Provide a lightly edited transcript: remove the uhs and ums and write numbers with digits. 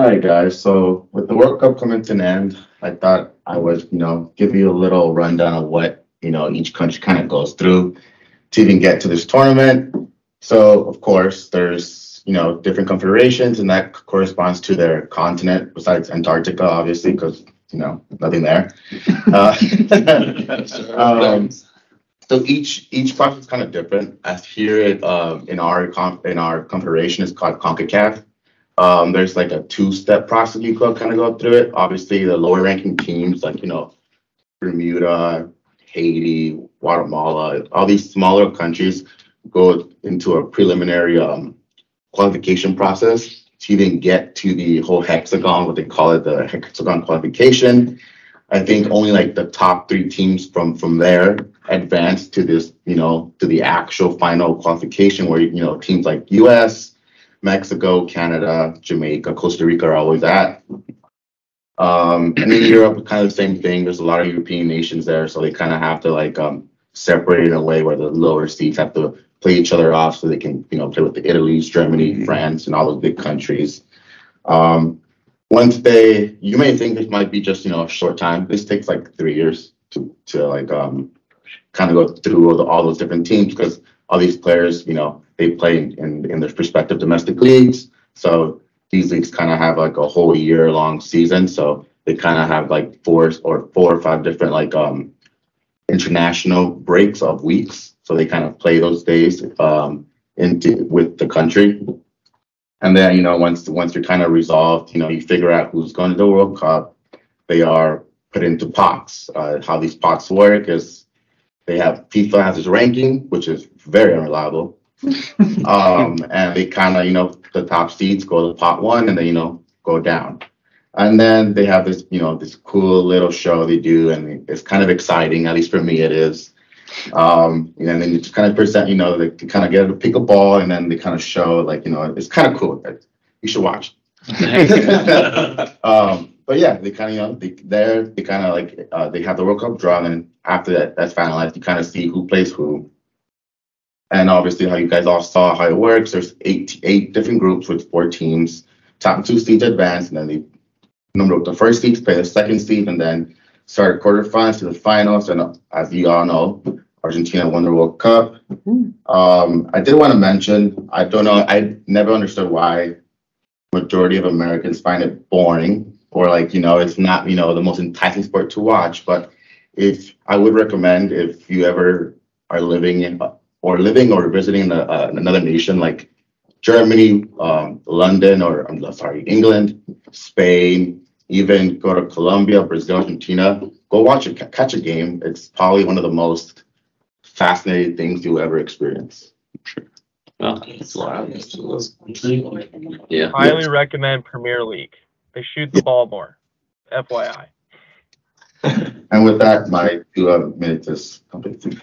right, guys. So with the World Cup coming to an end, I thought I would, give you a little rundown of what, each country kind of goes through to even get to this tournament. So of course, there's, different confederations, and that corresponds to their continent, besides Antarctica, obviously, because, nothing there. Uh, um, so each process is kind of different. As here in our confederation, is called CONCACAF. There's like a two-step process you could kind of go through it. Obviously, the lower ranking teams like, Bermuda, Haiti, Guatemala, all these smaller countries go into a preliminary qualification process to even get to the whole hexagon, what they call it, the hexagon qualification. I think only like the top three teams from there advance to this, to the actual final qualification where, teams like US, Mexico, Canada, Jamaica, Costa Rica are always at. And in Europe, kind of the same thing. There's a lot of European nations there, so they kind of have to like separate in a way where the lower seeds have to play each other off so they can, play with the Italy's, Germany, France, and all those big countries. You may think this might be just, a short time. This takes like 3 years to like kind of go through all those different teams because all these players, they play in their respective domestic leagues. So these leagues kind of have like a whole year long season. So they kind of have like four or five different like international breaks of weeks. So they kind of play those days with the country. And then, once you're kind of resolved, you figure out who's going to the World Cup. They are put into pots. How these pots work is FIFA has its ranking, which is very unreliable. And they kind of, the top seeds go to pot one and then, go down. And then they have this, this cool little show they do, and it's kind of exciting, at least for me it is. And then you just kind of present, they kind of get to pick a ball, and then they kind of show, like, it's kind of cool. You should watch. But yeah, they kind of, they kind of like, they have the World Cup draw, and then after that's finalized, you kind of see who plays who. And obviously, how you guys all saw how it works. There's eight different groups with 4 teams. Top 2 seeds advance, and then the first seeds play the second seed, and then start quarterfinals to the finals. And as you all know, Argentina won the World Cup. I did want to mention, I don't know, I never understood why majority of Americans find it boring, or like, it's not, the most enticing sport to watch. But if I would recommend, if you ever are living or visiting another nation like Germany, London, or I'm sorry, England, Spain, even go to Colombia, Brazil, Argentina, go catch a game. It's probably one of the most fascinating things you'll ever experience. Oh, that's wild. Yeah. Highly recommend Premier League. They shoot the ball more. FYI. And with that, my 2 minutes is completed.